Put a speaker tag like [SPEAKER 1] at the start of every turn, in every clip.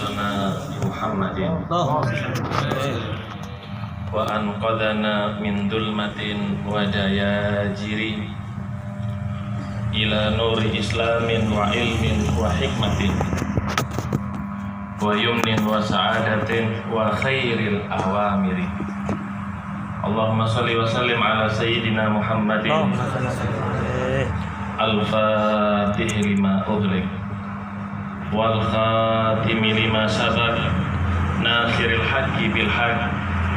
[SPEAKER 1] نفوسنا بمحمد وأنقذنا من ظلمة ودياجر إلى نور إسلام وعلم وحكمة ويمن وسعادة وخير الأوامر. اللهم صل وسلم على سيدنا محمد الفاتح لما أغلق والخاتم لما سبق ناصر الحق بالحق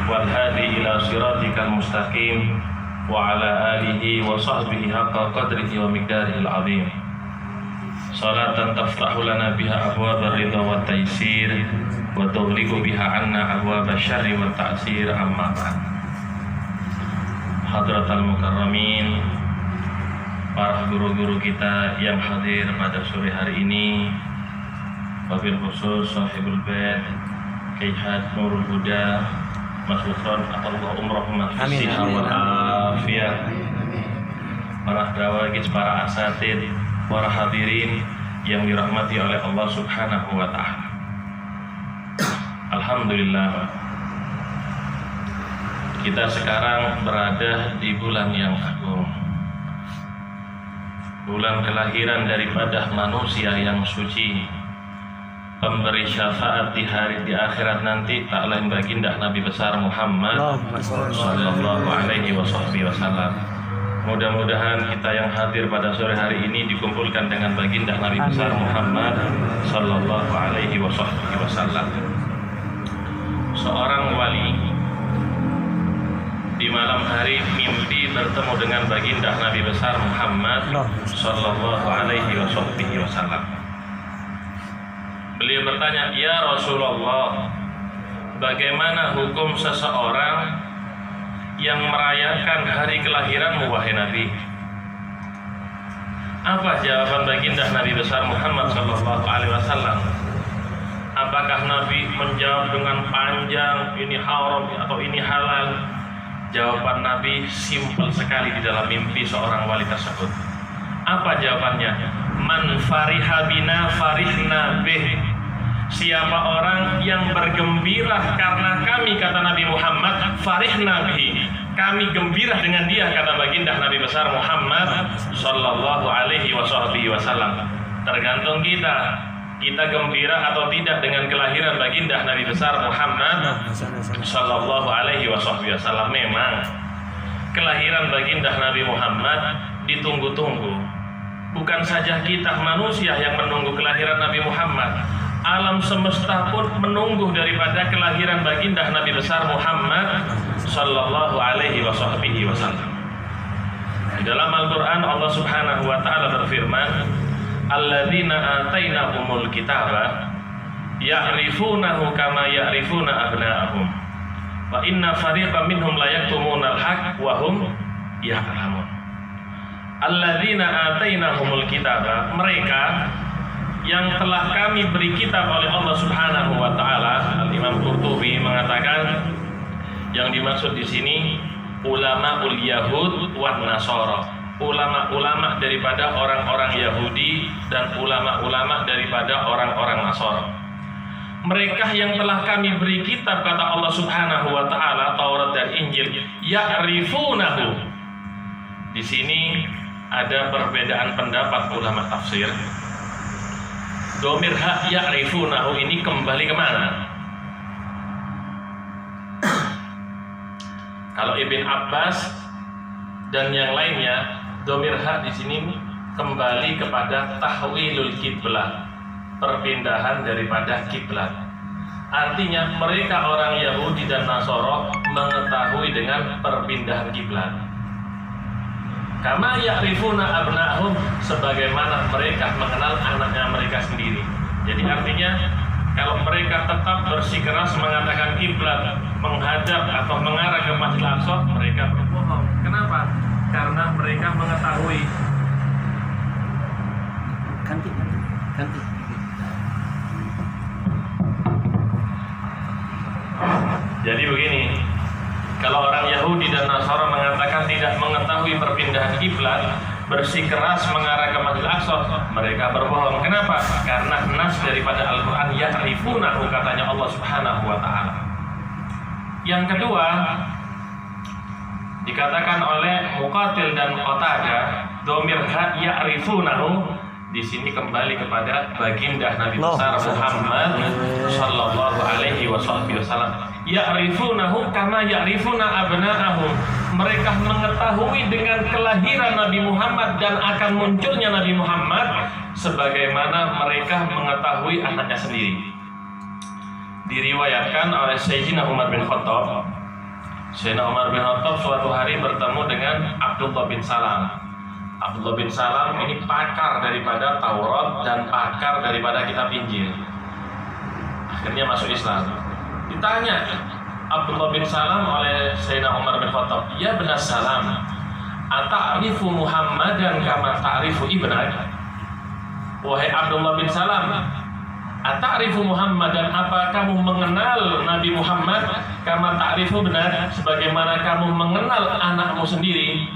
[SPEAKER 1] والهادي إلى صراطك المستقيم وعلى آله وصحبه حق قدره ومقداره العظيم. صلاة تفتح لنا بها أبواب الرضا والتيسير وتغلق بها عنا أبواب الشر والتعسير. أما بعد. Hadratal Mukarramin, para guru-guru kita yang hadir pada sore hari ini, wabil khusus Sahibul Bait Kiai Haji Nurul Huda, Mas Lufron, Allah umroh mafisiha wal afiyah, para dawagis, para asatid, para hadirin yang dirahmati oleh Allah Subhanahu wa ta'ala. Alhamdulillah, kita sekarang berada di bulan yang agung, bulan kelahiran daripada manusia yang suci, pemberi syafaat di akhirat nanti tak lain baginda Nabi besar Muhammad sallallahu alaihi wasallam. Mudah-mudahan kita yang hadir pada sore hari ini dikumpulkan dengan baginda Nabi besar Muhammad sallallahu alaihi wasallam. Seorang wali di malam hari mimpi bertemu dengan baginda Nabi besar Muhammad sallallahu alaihi wasallam. Beliau bertanya, "Ya Rasulullah, bagaimana hukum seseorang yang merayakan hari kelahiranmu wahai Nabi?" Apa jawaban baginda Nabi besar Muhammad sallallahu alaihi wasallam? Apakah Nabi menjawab dengan panjang, ini haram atau ini halal? Jawaban Nabi simpel sekali di dalam mimpi seorang wali tersebut. Apa jawabannya? Man fariha bina farihna bih. Siapa orang yang bergembira karena kami, kata Nabi Muhammad, farihna bih, kami gembira dengan dia, kata baginda Nabi besar Muhammad sallallahu alaihi wasallam. Tergantung kita gembira atau tidak dengan kelahiran baginda Nabi besar Muhammad sallallahu alaihi wasallam. Memang kelahiran baginda Nabi Muhammad ditunggu-tunggu. Bukan saja kita manusia yang menunggu kelahiran Nabi Muhammad, alam semesta pun menunggu daripada kelahiran baginda Nabi besar Muhammad sallallahu alaihi wasallam. Di dalam Al-Qur'an Allah Subhanahu wa taala berfirman, alladzina atainahumul kitaba ya'rifunahu kama ya'rifuna abna'ahum wa inna fariqan minhum la yaktumunal haqq wa hum ya'lamun. Alladzina atainahumul kitaba, mereka yang telah kami beri kitab oleh Allah Subhanahu wa taala. Al-Imam Qurtubi mengatakan yang dimaksud di sini ulamaul Yahud wan Nasara, ulama-ulama daripada orang-orang Yahudi dan ulama-ulama daripada orang-orang Nasara. Mereka yang telah kami beri kitab, kata Allah Subhanahu wa taala, Taurat dan Injil, ya'rifunahu. Di sini ada perbedaan pendapat ulama tafsir. Domir ha ya'rifunahu ini kembali kemana? Kalau Ibn Abbas dan yang lainnya, domir ha di sini kembali kepada tahwilul kiblat, perpindahan daripada kiblat. Artinya mereka orang Yahudi dan Nasara mengetahui dengan perpindahan kiblat. Kama ya'rifuna abna'ahum, sebagaimana mereka mengenal anaknya mereka sendiri. Jadi artinya kalau mereka tetap bersikeras mengatakan kiblat menghadap atau mengarah ke Masjidil Aqsa, mereka berbohong. Kenapa? Karena mereka mengetahui. Ganti. Jadi begini, kalau orang Yahudi dan Nasara mengatakan tidak mengetahui perpindahan kiblat, bersikeras mengarah ke Masjidil Masjidil Aqsa, mereka berbohong. Kenapa? Karena nas daripada Al-Qur'an ya'rifunahu, katanya Allah Subhanahu wa taala. Yang kedua, dikatakan oleh Muqatil dan Qatadah, dhamir ya'rifunahu di sini kembali kepada baginda Nabi besar Muhammad sallallahu alaihi wasallam. Ya'rifunahu kama ya'rifuna abna'ahum. Mereka mengetahui dengan kelahiran Nabi Muhammad dan akan munculnya Nabi Muhammad sebagaimana mereka mengetahui anaknya sendiri. Diriwayatkan oleh Sayyidina Umar bin Khattab. Sayyidina Umar bin Khattab suatu hari bertemu dengan Abdullah bin Salam. Abdullah bin Salam ini pakar daripada Taurat dan pakar daripada kitab Injil. Akhirnya masuk Islam. Ditanya Abdullah bin Salam oleh Sayyidina Umar bin Khattab, "Ya benar Salam, ata'rifu Muhammadan kama ta'rifu ibnak?" Wahai Abdullah bin Salam, ata'rifu Muhammadan, apa kamu mengenal Nabi Muhammad kama ta'rifu ibnak, sebagaimana kamu mengenal anakmu sendiri?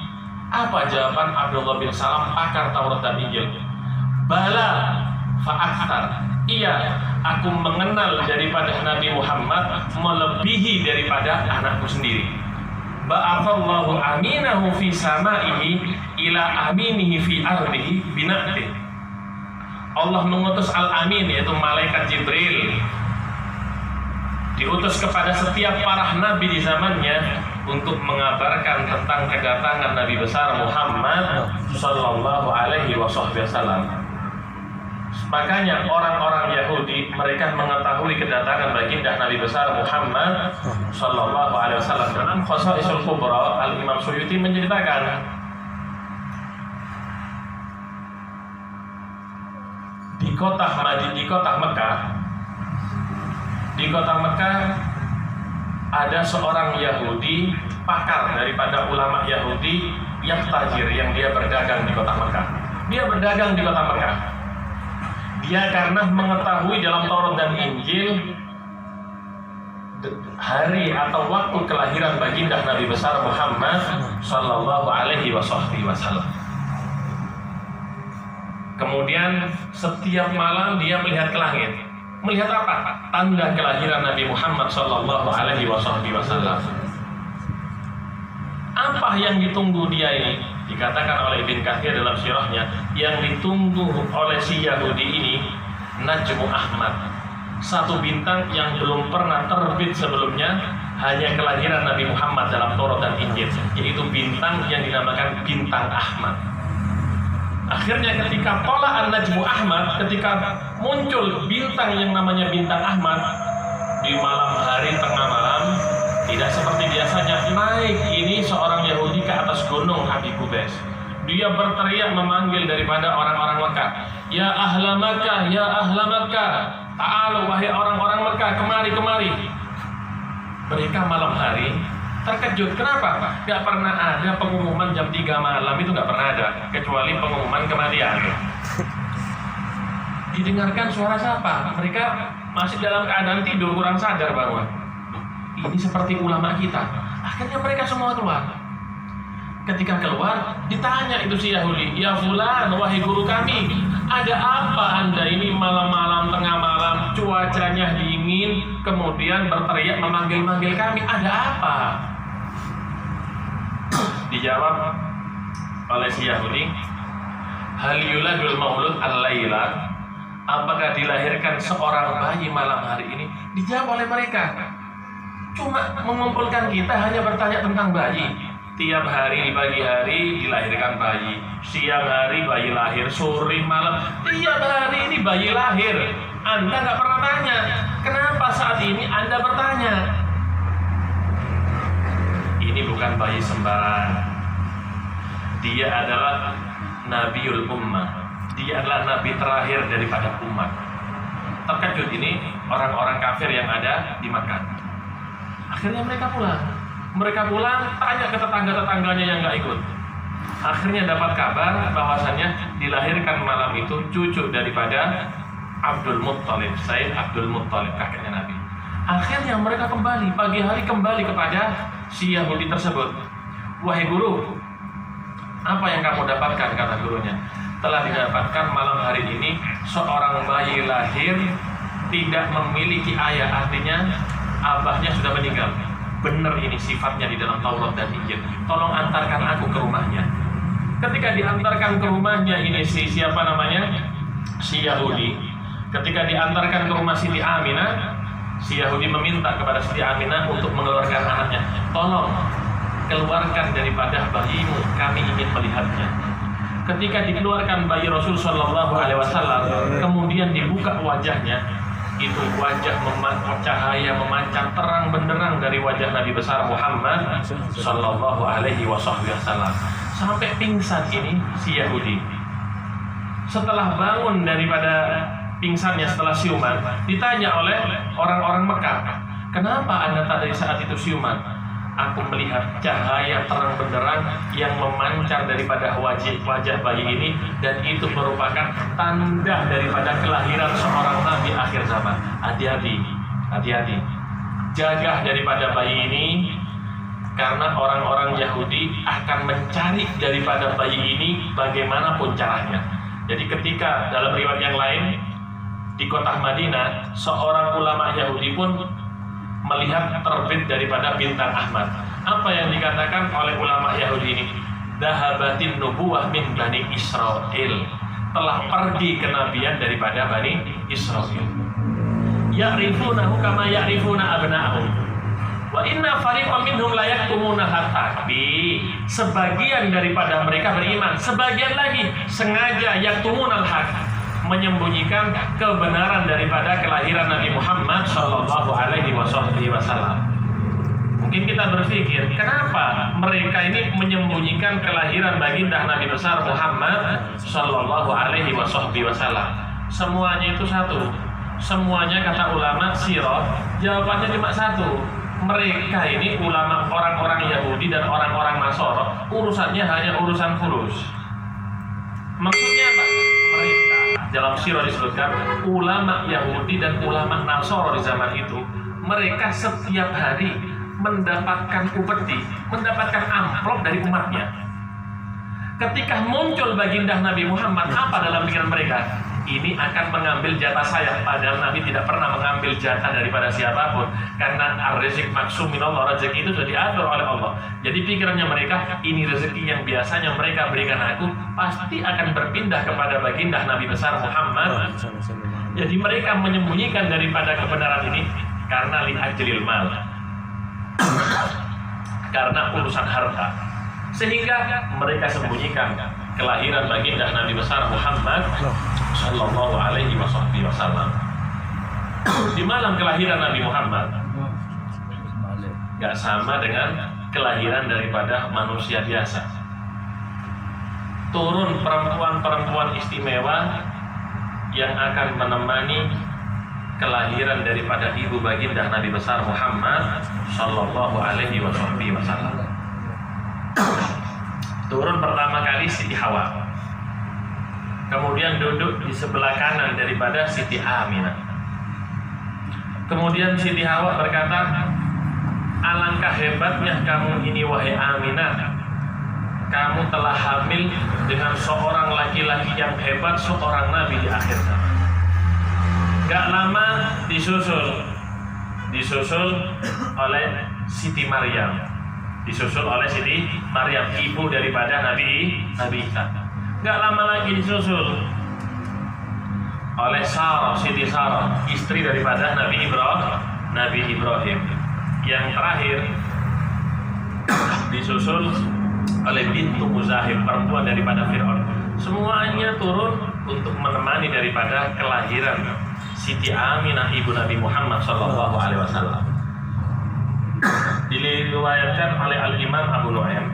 [SPEAKER 1] Apa jawaban Abdullah bin Salam, pakar Taurat dan Injil? Bala fa'aktar. Iya, aku mengenal daripada Nabi Muhammad melebihi daripada anakku sendiri. Ba'athallahu aminahu fi sama'ihi ila aminihi fi ardihi bina'ti. Allah mengutus Al-Amin, yaitu malaikat Jibril, diutus kepada setiap para nabi di zamannya untuk mengabarkan tentang kedatangan Nabi besar Muhammad sallallahu alaihi wasallam. Makanya orang-orang Yahudi mereka mengetahui kedatangan baginda Nabi besar Muhammad sallallahu alaihi wasallam. Dalam Khosaisul Kubra, Al-Imam Suyuti menceritakan di kota Mekah ada seorang Yahudi, pakar daripada ulama Yahudi yang tajir, yang dia berdagang di kota Mekah. Dia berdagang di kota Mekah. Dia karena mengetahui dalam Taurat dan Injil hari atau waktu kelahiran baginda Nabi besar Muhammad sallallahu alaihi wasallam. Kemudian setiap malam dia melihat ke langit. Melihat apa? Tanda kelahiran Nabi Muhammad sallallahu alaihi wasallam. Apa yang ditunggu dia ini? Dikatakan oleh Ibn Katsir dalam sirahnya, yang ditunggu oleh si Yahudi ini Najmu Ahmad, satu bintang yang belum pernah terbit sebelumnya, hanya kelahiran Nabi Muhammad dalam Taurat dan Injil, yaitu bintang yang dinamakan bintang Ahmad. Akhirnya ketika tola Najmu Ahmad, ketika muncul bintang yang namanya bintang Ahmad di malam hari, tengah malam, tidak seperti biasanya naik ini seorang Yahudi ke atas gunung Abi Qubais. Dia berteriak memanggil daripada orang-orang Mekah, "Ya ahla Makkah, ya ahla Makkah, ta'alu, wahai orang-orang Mekah, kemari." Mereka malam hari terkejut. Kenapa? Gak pernah ada pengumuman jam 3 malam, itu gak pernah ada, kecuali pengumuman kematian. Didengarkan suara siapa? Mereka masih dalam keadaan tidur, kurang sadar bangun. Ini seperti ulama kita. Akhirnya mereka semua keluar. Ketika keluar, ditanya itu si Yahudi, "Ya fulan, wahai guru kami, ada apa anda ini malam-malam, tengah malam, cuacanya dingin, kemudian berteriak memanggil-manggil kami, ada apa?" Dijawab oleh si Yahudi, "Hal yuladul maulud al-laila?" Apakah dilahirkan seorang bayi malam hari ini? Dijawab oleh mereka, "Cuma mengumpulkan kita hanya bertanya tentang bayi. Tiap hari di pagi hari dilahirkan bayi, siang hari bayi lahir, sore malam tiap hari ini bayi lahir. Anda nggak pernah tanya, kenapa saat ini Anda bertanya?" Ini bukan bayi sembarang. Dia adalah Nabiul Ummah. Dia adalah Nabi terakhir daripada umat. Terkejut ini orang-orang kafir yang ada di Makkah. Akhirnya mereka pulang. Tanya ke tetangga-tetangganya yang nggak ikut. Akhirnya dapat kabar bahwasannya dilahirkan malam itu cucu daripada Abdul Muttalib, Sayyid Abdul Muttalib, kakeknya Nabi. Akhirnya mereka kembali, pagi hari kembali kepada si Yahudi tersebut. "Wahai guru, apa yang kamu dapatkan?" kata gurunya. telah didapatkan malam hari ini seorang bayi lahir tidak memiliki ayah, artinya abahnya sudah meninggal. Benar ini sifatnya di dalam Taurat dan Injil. Tolong antarkan aku ke rumahnya. Ketika diantarkan ke rumahnya ini siapa namanya? Si Yahudi. Ketika diantarkan ke rumah Siti Aminah, si Yahudi meminta kepada Siti Aminah untuk mengeluarkan anaknya. Tolong keluarkan daripada bayimu, kami ingin melihatnya. Ketika dikeluarkan bayi Rasul Shallallahu Alaihi Wasallam, kemudian dibuka wajahnya, itu wajah cahaya memancar terang benderang dari wajah Nabi besar Muhammad Shallallahu Alaihi Wasallam. Sampai pingsan ini si Yahudi. Setelah bangun daripada pingsannya setelah siuman, ditanya oleh orang-orang Mekah, kenapa Anda dari saat itu siuman? Aku melihat cahaya terang benderang yang memancar daripada wajah bayi ini, dan itu merupakan tanda daripada kelahiran seorang nabi akhir zaman. Hati-hati, jaga daripada bayi ini, karena orang-orang Yahudi akan mencari daripada bayi ini bagaimanapun caranya. Jadi ketika dalam riwayat yang lain di kota Madinah, seorang ulama Yahudi pun melihat terbit daripada bintang Ahmad. Apa yang dikatakan oleh ulama Yahudi ini? Dahabatin nubuwah min Bani Israel. Telah pergi kenabian daripada Bani Israel. Ya'rifunahu kama ya'rifuna abna'ahum. Wa inna fariqam minhum la yaktumuna haqqi. Sebagian daripada mereka beriman, sebagian lagi sengaja yaktumunal haqq, menyembunyikan kebenaran daripada kelahiran Nabi Muhammad Shallallahu Alaihi Wasallam. Mungkin kita berpikir, kenapa mereka ini menyembunyikan kelahiran baginda Nabi besar Muhammad Shallallahu Alaihi Wasallam? Semuanya itu satu. Semuanya kata ulama sirah, jawabannya cuma satu. Mereka ini ulama orang-orang Yahudi dan orang-orang Nasara, urusannya hanya urusan fulus. Maksudnya apa? Mereka dalam sirah disebutkan ulama Yahudi dan ulama Nasara di zaman itu, mereka setiap hari mendapatkan upeti, mendapatkan amplop dari umatnya. Ketika muncul baginda Nabi Muhammad, apa dalam pikiran mereka? Ini akan mengambil jatah saya, padahal Nabi tidak pernah mengambil jatah daripada siapapun, karena ar-rizq maksum minallah, rezeki itu sudah diatur oleh Allah. Jadi pikirannya mereka, ini rezeki yang biasanya mereka berikan aku pasti akan berpindah kepada baginda Nabi besar Muhammad. Jadi mereka menyembunyikan daripada kebenaran ini karena li ajlil mal, karena urusan harta, sehingga mereka sembunyikan kelahiran baginda Nabi besar Muhammad Sallallahu Alaihi Wasallam. Di malam kelahiran Nabi Muhammad gak sama dengan kelahiran daripada manusia biasa. Turun perempuan-perempuan istimewa yang akan menemani kelahiran daripada ibu baginda Nabi besar Muhammad Sallallahu Alaihi Wasallam. Turun pertama kali Siti Hawa, kemudian duduk di sebelah kanan daripada Siti Aminah. Kemudian Siti Hawa berkata, alangkah hebatnya kamu ini wahai Aminah, kamu telah hamil dengan seorang laki-laki yang hebat, seorang nabi di akhir zaman. Gak lama disusul oleh Siti Maryam, ibu daripada Nabi Isa. Gak lama lagi disusul oleh Siti Sarah, istri daripada Nabi Ibrahim. Yang terakhir disusul oleh bintu Muzahim, perempuan daripada Fir'aun. Semuanya turun untuk menemani daripada kelahiran Siti Aminah ibu Nabi Muhammad Sallallahu Alaihi Wasallam. Diriwayatkan oleh Al-Imam Abu Nu'aim,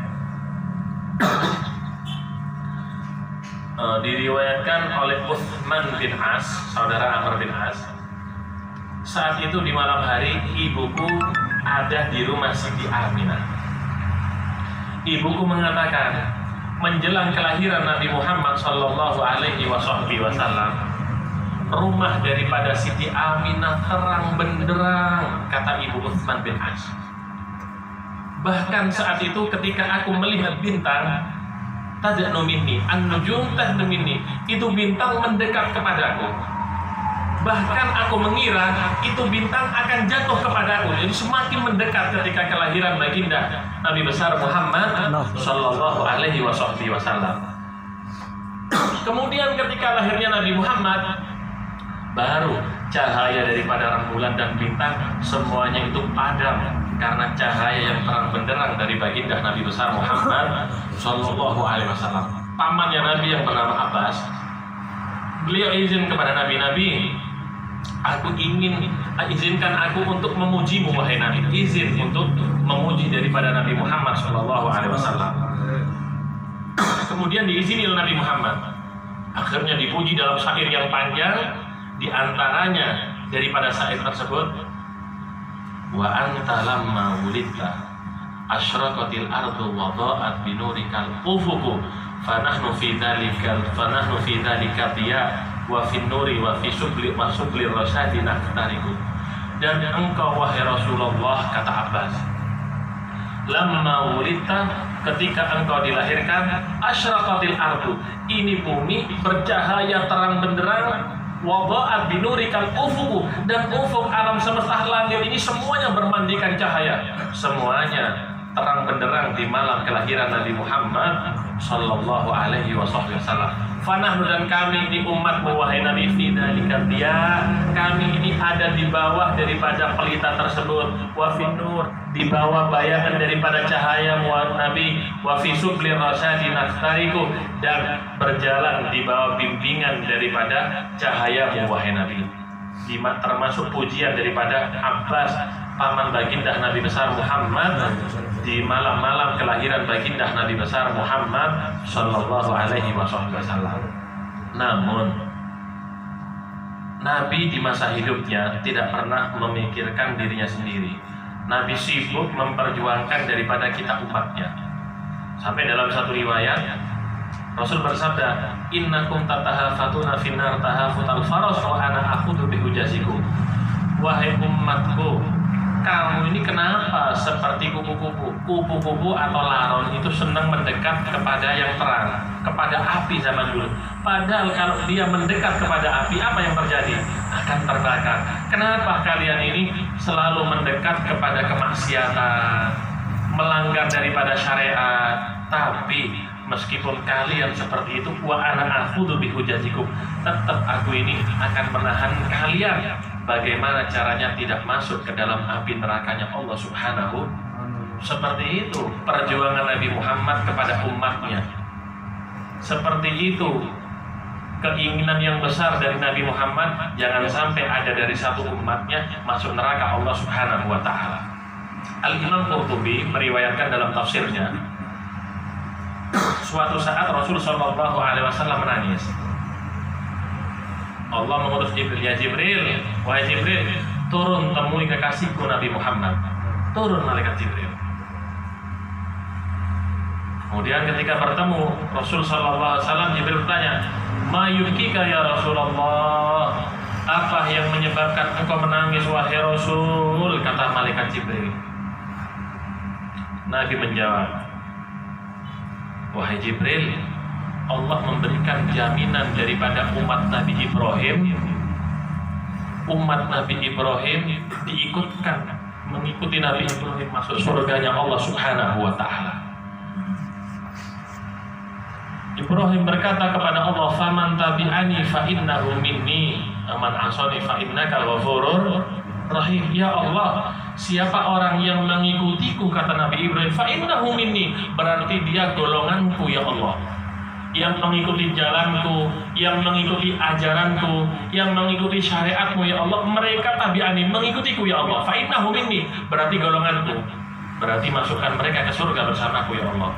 [SPEAKER 1] diriwayatkan oleh Utsman bin As, saudara Amr bin As, saat itu di malam hari ibuku ada di rumah Siti Aminah. Ibuku mengatakan, menjelang kelahiran Nabi Muhammad Sallallahu Alaihi Wasallam, rumah daripada Siti Aminah terang benderang, kata ibu Utsman bin As. Bahkan saat itu ketika aku melihat bintang, tad'nu minni, an-nujum tad'nu minni, itu bintang mendekat kepadaku. Bahkan aku mengira itu bintang akan jatuh kepadaku. Jadi semakin mendekat ketika kelahiran baginda Nabi besar Muhammad sallallahu alaihi wasallam. Kemudian ketika lahirnya Nabi Muhammad, baru cahaya daripada rembulan dan bintang semuanya itu padam karena cahaya yang terang benderang dari baginda Nabi besar Muhammad sallallahu alaihi wasallam. Pamannya Nabi yang bernama Abbas, beliau izin kepada Nabi, aku izinkan aku untuk memujimu wahai Nabi. Izin untuk memuji daripada Nabi Muhammad sallallahu alaihi wasallam. Kemudian diizini oleh Nabi Muhammad. Akhirnya dipuji dalam syair yang panjang, di antaranya daripada syair tersebut, wa anta lamma wulidta asyraqatil ardu wa dha'at binurikal ufuqu fanahnu fi dzalika diya wa fin nuri wa fi subli rasyadi naktariku. Dan engkau wahai Rasulullah, kata Abbas, lamma wulidta, ketika engkau dilahirkan, asyraqatil ardu, ini bumi bercahaya terang benderang, wada'at binurikal ufuqu, dan ufuk alam semesta langit ini semuanya bermandikan cahaya, semuanya terang benderang di malam kelahiran Nabi Muhammad sallallahu alaihi wasallam. Fanahnu, dan kami ini umat wahai Nabi, fi dzalika dia, kami ini ada di bawah daripada pelita tersebut, wa fin nur, di bawah bayangan daripada cahaya Nabi, wa fi subli rasyadi naftariku, dan berjalan di bawah bimbingan daripada cahaya wahai Nabi. Termasuk pujian daripada Abbas, paman baginda Nabi besar Muhammad, di malam-malam kelahiran baginda Nabi besar Muhammad sallallahu alaihi wasallam. Namun Nabi di masa hidupnya tidak pernah memikirkan dirinya sendiri. Nabi sibuk memperjuangkan daripada kita umatnya. Sampai dalam satu riwayat Rasul bersabda, innakum tatahafatuna finnar tahafutal faras wa ana akhudhu bihujazikum. Wahai umatku, kamu ini kenapa seperti kupu-kupu? Kupu-kupu atau laron itu senang mendekat kepada yang terang, kepada api zaman dulu. Padahal kalau dia mendekat kepada api, apa yang terjadi? Akan terbakar. Kenapa kalian ini selalu mendekat kepada kemaksiatan, melanggar daripada syariat? Tapi meskipun kalian seperti itu, wa ana akhudhu bihujazikum, tetap aku ini akan menahan kalian. Bagaimana caranya tidak masuk ke dalam api nerakanya Allah Subhanahu. Seperti itu perjuangan Nabi Muhammad kepada umatnya. Seperti itu keinginan yang besar dari Nabi Muhammad, jangan sampai ada dari satu umatnya masuk neraka Allah Subhanahu wa ta'ala. Al-Imam Qurtubi meriwayatkan dalam tafsirnya, suatu saat Rasul sallallahu alaihi wasallam menangis. Allah mengutus Jibril, ya Jibril, wahai Jibril, turun temui kekasihku Nabi Muhammad. Turun malaikat Jibril. Kemudian ketika bertemu Rasul sallallahu alaihi wasallam, Jibril bertanya, ma yubkika ya Rasulullah, apa yang menyebabkan engkau menangis wahai Rasul? Kata malaikat Jibril. Nabi menjawab, wahai Jibril, Allah memberikan jaminan daripada umat Nabi Ibrahim. Umat Nabi Ibrahim diikutkan, mengikuti Nabi Ibrahim masuk surganya Allah Subhanahu wa ta'ala. Ibrahim berkata kepada Allah, faman tabi'ani fa innahu minni, aman asani fa innaka ghafurur rahim. Ya Allah, siapa orang yang mengikutiku, kata Nabi Ibrahim, fa innahu minni, berarti dia golonganku ya Allah, yang mengikuti jalanku, yang mengikuti ajaranku, yang mengikuti syariatmu ya Allah. Mereka tabi'ani, mengikutiku ya Allah. Fa innahu minni, berarti golonganku, berarti masukkan mereka ke surga bersamaku ya Allah.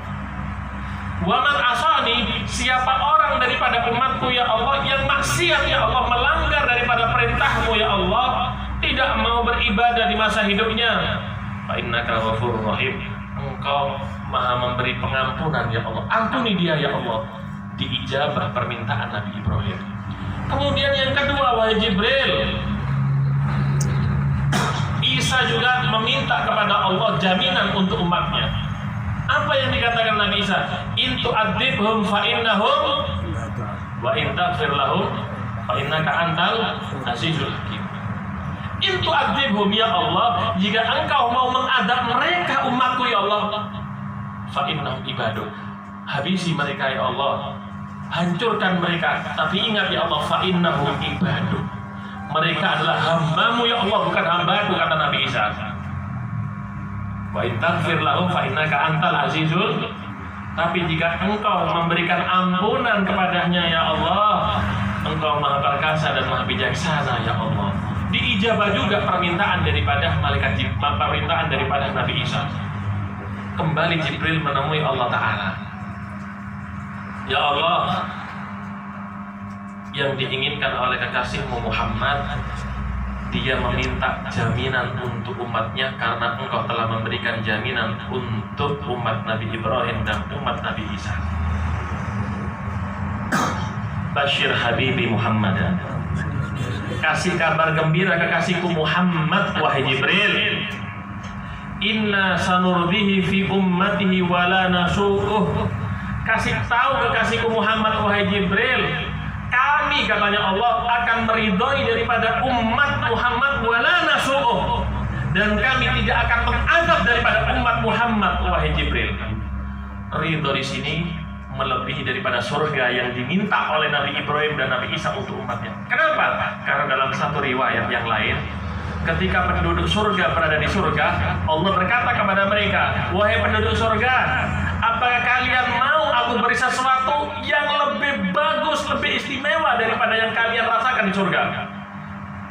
[SPEAKER 1] Wa man asani, siapa orang daripada umatku ya Allah yang maksiat ya Allah, melanggar daripada perintahmu ya Allah, tidak mau beribadah di masa hidupnya, fa innaka ghafurur rahim, engkau maha memberi pengampunan ya Allah, ampuni dia ya Allah. Diijabah permintaan Nabi Ibrahim. Kemudian yang kedua, wahai Jibril, Isa juga meminta kepada Allah jaminan untuk umatnya. Apa yang dikatakan Nabi Isa? In tu'adzibhum fa innahum wa in taghfir lahum fa innaka antal azizul hakim. In tu'adzibhum ya Allah, jika engkau mau mengadab mereka umatku ya Allah, fa innahum ibaduk, habisi mereka ya Allah, hancurkan mereka. Tapi ingat ya Allah, fa innahum ibaduk, mereka adalah hambamu ya Allah, bukan hambaku, kata Nabi Isa. Wa in taghfir lahum fa innaka antal azizul. Tapi jika engkau memberikan ampunan kepadanya ya Allah, engkau maha perkasa dan maha bijaksana ya Allah. Diijabah juga permintaan daripada malaikat Jibril, permintaan daripada Nabi Isa. Kembali Jibril menemui Allah Ta'ala. Ya Allah, yang diinginkan oleh kekasihmu Muhammad, dia meminta jaminan untuk umatnya karena engkau telah memberikan jaminan untuk umat Nabi Ibrahim dan umat Nabi Isa. Bashir Habibi Muhammad, kasih kabar gembira kekasihku Muhammad, wahai Jibril. Inna sanurdihi fi ummatihi wala nasu'uh. Kasih tahu kekasihku Muhammad, wahai Jibril, kami, katanya Allah, akan meridhoi daripada umat Muhammad wala nasu'uh, dan kami tidak akan mengadab daripada umat Muhammad, wahai Jibril. Ridho di sini melebihi daripada surga yang diminta oleh Nabi Ibrahim dan Nabi Isa untuk umatnya. Kenapa? Karena dalam satu riwayat yang lain, ketika penduduk surga berada di surga, Allah berkata kepada mereka, wahai penduduk surga, apakah kalian mau aku beri sesuatu yang lebih bagus, lebih istimewa daripada yang kalian rasakan di surga?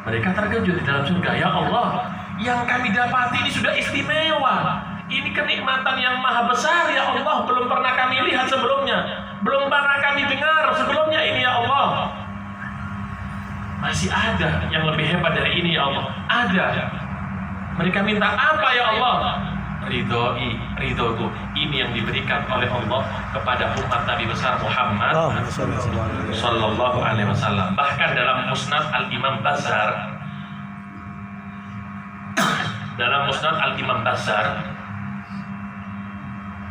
[SPEAKER 1] Mereka terkejut di dalam surga. Ya Allah, yang kami dapati ini sudah istimewa. Ini kenikmatan yang maha besar ya Allah, belum pernah kami lihat sebelumnya, belum pernah kami dengar sebelumnya ini ya Allah. Masih ada yang lebih hebat dari ini ya Allah. Ada. Mereka minta apa ya Allah? Ridhoku. Ini yang diberikan oleh Allah kepada umat Nabi besar Muhammad Sallallahu Alaihi Wasallam. Bahkan dalam Musnad Al-Imam Bazzar,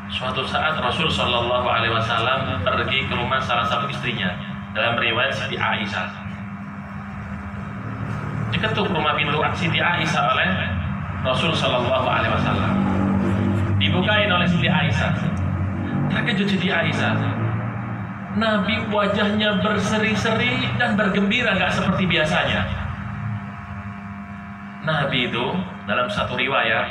[SPEAKER 1] suatu saat Rasul Sallallahu Alaihi Wasallam pergi ke rumah salah satu istrinya. Dalam riwayat Siti Aisyah, diketuk rumah pintu Siti Aisyah oleh Rasul Sallallahu Alaihi Wasallam. Dibukain oleh Siti Aisyah. Terkejut Siti Aisyah. Nabi wajahnya berseri-seri dan bergembira, nggak seperti biasanya. Nabi itu dalam satu riwayat,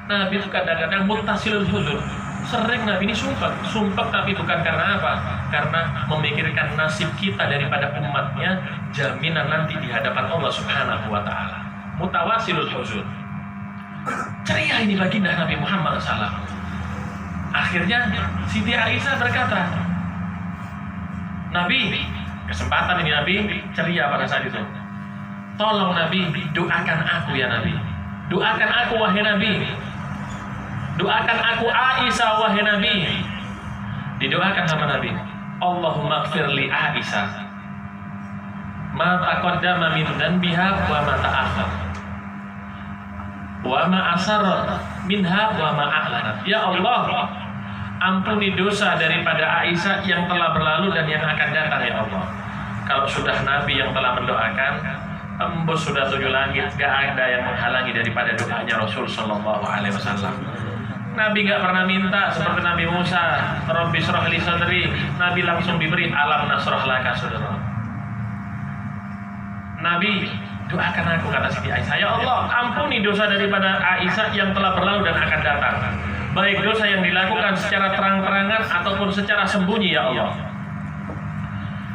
[SPEAKER 1] Nabi itu kadang-kadang muttasilul huzun. Sering Nabi ini sumpah, tapi bukan karena apa? Karena memikirkan nasib kita daripada umatnya, jaminan nanti di hadapan Allah Subhanahu wa Ta'ala. Mutawasilul huzun. Ceria ini baginda Nabi Muhammad SAW. Akhirnya Siti Aisyah berkata, Nabi, kesempatan ini Nabi ceria pada saat itu. Tolong Nabi, doakan aku ya Nabi. Doakan aku wahai Nabi. Doakan aku Aisyah wahai Nabi. Didoakan sama Nabi, Allahumma gfir li Aisyah ma taqaddama min dhanbiha wa ma ta'akhkhar wa ma asarra minha wa ma a'lanat. Ya Allah, ampuni dosa daripada Aisyah yang telah berlalu dan yang akan datang ya Allah. Kalau sudah Nabi yang telah mendoakan, tembus sudah 7 langit, gak ada yang menghalangi daripada doanya Rasul Sallallahu Alaihi Wasallam. Nabi gak pernah minta seperti Nabi Musa, Rabbi shrah li sadri. Nabi langsung diberi alam nasrah laka saudara. Nabi, doakan aku, kata Siti Aisyah, ya Allah, ampuni dosa daripada Aisyah yang telah berlalu dan akan datang, baik dosa yang dilakukan secara terang-terangan ataupun secara sembunyi ya Allah.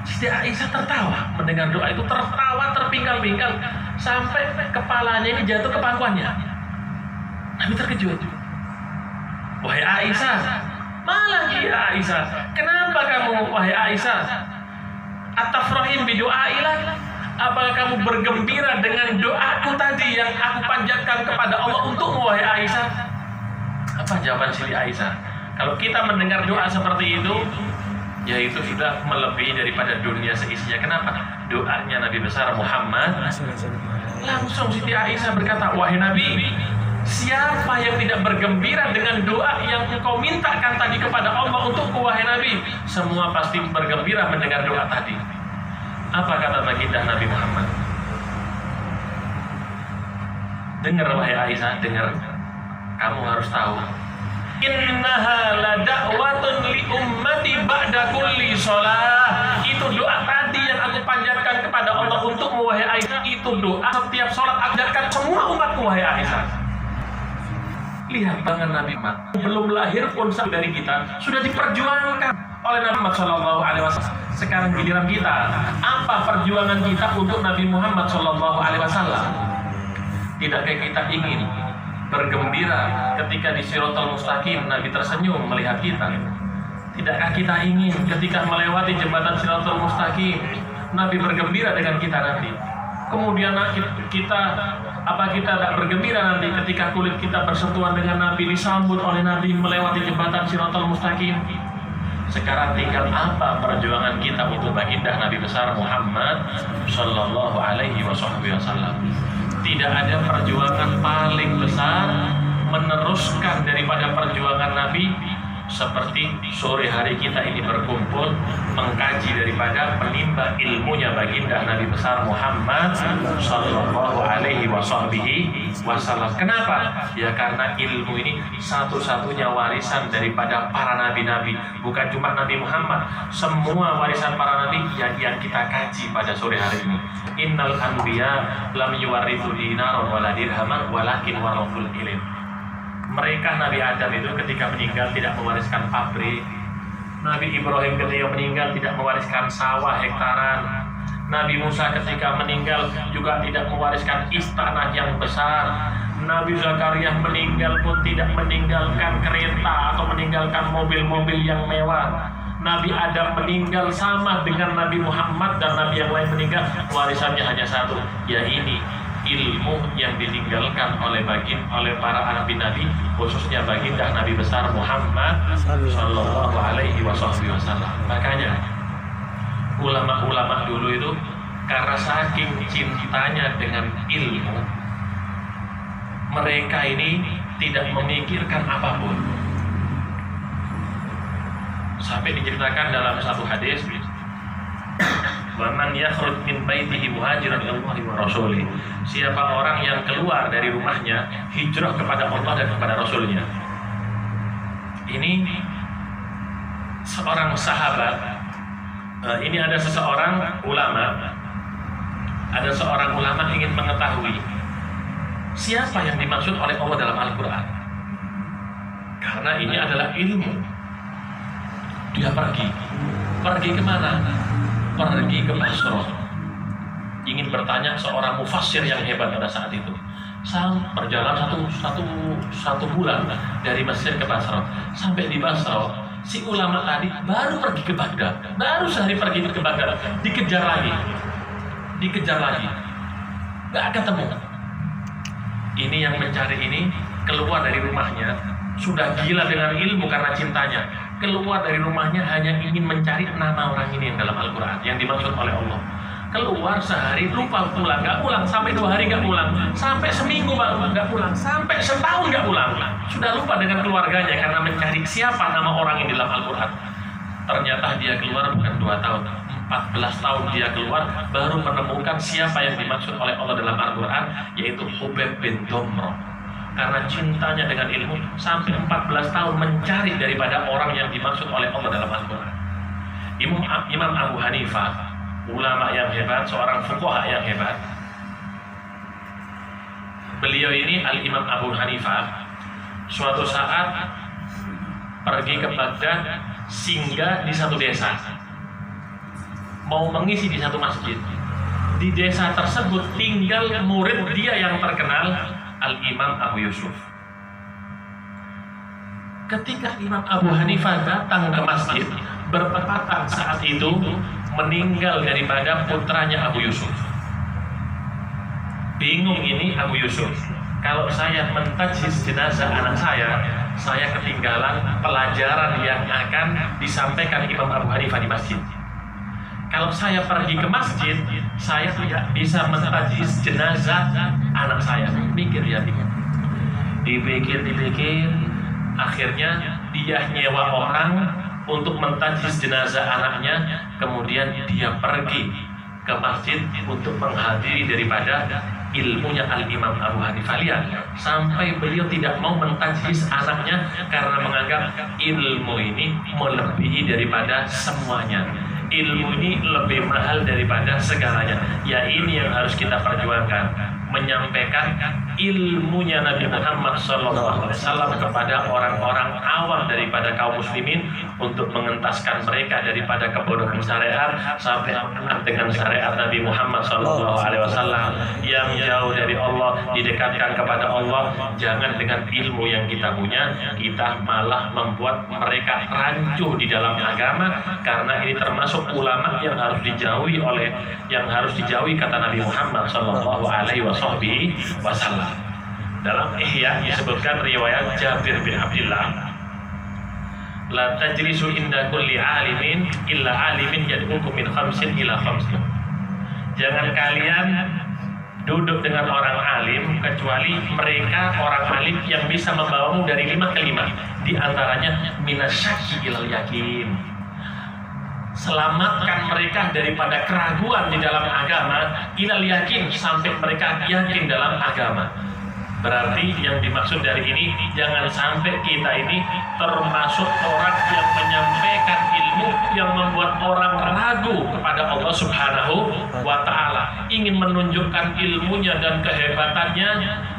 [SPEAKER 1] Siti Aisyah tertawa mendengar doa itu, tertawa terpinggal-pinggal sampai kepalanya ini jatuh ke pangkuannya. Nabi terkejut. Wahai Aisyah, malah ya Aisyah, kenapa kamu wahai Aisyah? Atafrahim bidu'ailah, apakah kamu bergembira dengan doaku tadi yang aku panjatkan kepada Allah untukmu wahai Aisyah? Apa jawaban Siti Aisyah? Kalau kita mendengar doa seperti itu, ya itu sudah melebihi daripada dunia seisinya. Kenapa? Doanya Nabi besar Muhammad. Langsung Siti Aisyah berkata, wahai Nabi, Siapa yang tidak bergembira dengan doa yang engkau mintakan tadi kepada Allah untuk wahai Nabi? Semua pasti bergembira mendengar doa tadi. Apa kata baginda Nabi Muhammad? Dengar wahai Aisyah, dengar. Kamu harus tahu. Innaha la da'watun li ummati ba'da kulli shalah. Itu doa tadi yang aku panjatkan kepada Allah untuk wahai Aisyah. Itu doa setiap sholat aku panjatkan semua umatku wahai Aisyah. Lihat tangan Nabi Muhammad belum lahir pun dari kita sudah diperjuangkan oleh Nabi Muhammad SAW. Sekarang giliran kita. Apa perjuangan kita untuk Nabi Muhammad SAW? Tidakkah kita ingin bergembira ketika di Shiratal Mustaqim Nabi tersenyum melihat kita? Tidakkah kita ingin ketika melewati jembatan Shiratal Mustaqim Nabi bergembira dengan kita nanti? Kemudian kita tidak bergembira nanti ketika kulit kita bersentuhan dengan Nabi, disambut oleh Nabi melewati jembatan Shiratal Mustaqim? Sekarang tinggal apa perjuangan kita untuk baginda Nabi besar Muhammad Sallallahu Alaihi Wasallam. Tidak ada perjuangan paling besar meneruskan daripada perjuangan Nabi seperti sore hari kita ini berkumpul mengkaji daripada penimba ilmunya baginda Nabi besar Muhammad Sallallahu Alaihi Wasallam. Kenapa? Ya karena ilmu ini satu-satunya warisan daripada para nabi-nabi. Bukan cuma Nabi Muhammad, semua warisan para nabi yang kita kaji pada sore hari ini. Innal anbiya lam yuwarithu dinaron wala dirhaman walakin warathul ilm. Mereka Nabi Adam itu ketika meninggal tidak mewariskan pabrik. Nabi Ibrahim ketika meninggal tidak mewariskan sawah hektaran. Nabi Musa ketika meninggal juga tidak mewariskan istana yang besar. Nabi Zakaria meninggal pun tidak meninggalkan kereta atau meninggalkan mobil-mobil yang mewah. Nabi Adam meninggal sama dengan Nabi Muhammad dan Nabi yang lain meninggal, warisannya hanya satu, ya ini ilmu yang ditinggalkan oleh para nabi-nabi, khususnya baginda Nabi besar Muhammad Sallallahu Alaihi Wasallam. Makanya ulama-ulama dulu itu karena saking cintanya dengan ilmu, mereka ini tidak memikirkan apapun. Sampai diceritakan dalam satu hadis, "Waman yakhruj min baitihi muhajiran ila Allah wa rasulih." Siapa orang yang keluar dari rumahnya hijrah kepada Allah dan kepada Rasulnya. Ini seorang sahabat. Ini ada seseorang ulama. Ada seorang ulama ingin mengetahui siapa yang dimaksud oleh Allah dalam Al-Quran. Karena ini adalah ilmu. Dia pergi kemana? Pergi ke Basrah, ingin bertanya seorang mufassir yang hebat pada saat itu. Berjalan satu bulan dari Mesir ke Basrah. Sampai di Basrah, si ulama tadi baru pergi ke Baghdad, baru sehari pergi ke Baghdad, dikejar lagi, nggak ketemu. Ini yang mencari ini keluar dari rumahnya, sudah gila dengan ilmu karena cintanya. Keluar dari rumahnya hanya ingin mencari nama orang ini yang dalam Al-Quran yang dimaksud oleh Allah. Keluar sehari lupa pulang, nggak pulang, sampai 2 hari nggak pulang, sampai seminggu nggak pulang, sampai setahun nggak pulang. Sudah lupa dengan keluarganya karena mencari siapa nama orang yang dalam Al-Quran. Ternyata dia keluar bukan 2 tahun, 14 tahun dia keluar baru menemukan siapa yang dimaksud oleh Allah dalam Al-Quran, yaitu Hubayb bin Dumrah. Karena cintanya dengan ilmu sampai 14 tahun mencari daripada orang yang dimaksud oleh Allah dalam Al-Quran. Imam Abu Hanifah, ulama yang hebat, seorang fuqaha yang hebat. Beliau ini Al-Imam Abu Hanifah suatu saat pergi ke Baghdad, singgah di satu desa, mau mengisi di satu masjid. Di desa tersebut tinggal murid dia yang terkenal, Al-Imam Abu Yusuf. Ketika Imam Abu Hanifah datang ke masjid, bertepatan saat itu meninggal daripada putranya Abu Yusuf. Bingung ini Abu Yusuf, kalau saya mentajhiz jenazah anak saya ketinggalan pelajaran yang akan disampaikan Imam Abu Hanifah di masjid. Kalau saya pergi ke masjid, saya tidak bisa mentajhiz jenazah anak saya. Mikir ya, Dipikir-pikir, akhirnya dia nyewa orang untuk mentajis jenazah anaknya, kemudian dia pergi ke masjid untuk menghadiri daripada ilmunya Al-Imam Abu Hanifah. Lihat, sampai beliau tidak mau mentajis anaknya karena menganggap ilmu ini melebihi daripada semuanya. Ilmu ini lebih mahal daripada segalanya. Ya, ini yang harus kita perjuangkan, menyampaikan ilmunya Nabi Muhammad SAW kepada orang-orang awam daripada kaum muslimin, untuk mengentaskan mereka daripada kebodohan syariat sampai dengan syariat Nabi Muhammad SAW yang jauh dari Allah, didekatkan kepada Allah. Jangan dengan ilmu yang kita punya, kita malah membuat mereka rancu di dalam agama, karena ini termasuk ulama yang harus dijauhi kata Nabi Muhammad SAW. Dalam Ihya disebutkan riwayat Jabir bin Abdullah, la tajlisu inda kulli alimin illa alimin yad'ukum min khamsin ila khamsin. Jangan kalian duduk dengan orang alim kecuali mereka orang alim yang bisa membawamu dari 5 ke 5. Di antaranya minasyaki ilal yakin. Selamatkan mereka daripada keraguan di dalam agama, ilal yakin, sampai mereka yakin dalam agama. Berarti yang dimaksud dari ini, jangan sampai kita ini termasuk orang yang menyampaikan ilmu yang membuat orang ragu kepada Allah Subhanahu wa Ta'ala, ingin menunjukkan ilmunya dan kehebatannya,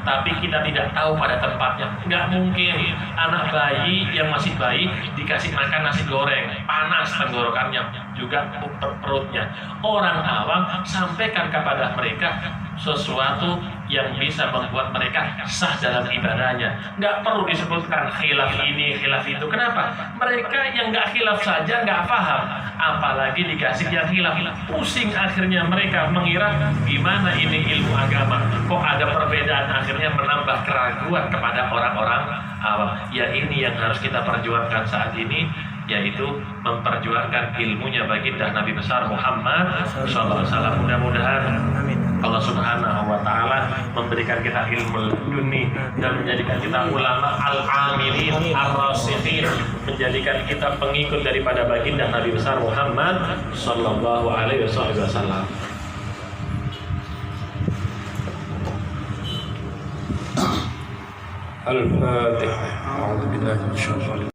[SPEAKER 1] tapi kita tidak tahu pada tempatnya. Nggak mungkin anak bayi yang masih bayi dikasih makan nasi goreng, panas tenggorokannya, juga perutnya. Orang awam sampaikan kepada mereka sesuatu yang bisa membuat mereka sah dalam ibadahnya. Nggak perlu disebutkan khilaf ini, khilaf itu. Kenapa? Mereka yang nggak khilaf saja nggak paham, apalagi dikasih yang khilaf. Pusing akhirnya mereka mengira gimana ini ilmu agama, kok ada perbedaan, akhirnya menambah keraguan kepada orang-orang awam. Ya, ini yang harus kita perjuangkan saat ini, yaitu memperjuangkan ilmunya baginda Nabi besar Muhammad SAW. Mudah-mudahan Allah Subhanahu wa Ta'ala memberikan kita ilmu laduni dan menjadikan kita ulama al-amilin ar-rasikhin, menjadikan kita pengikut daripada baginda Nabi besar Muhammad sallallahu alaihi wasallam. Al-Fatihah. A'udzu billahi minasyaitonir rajim.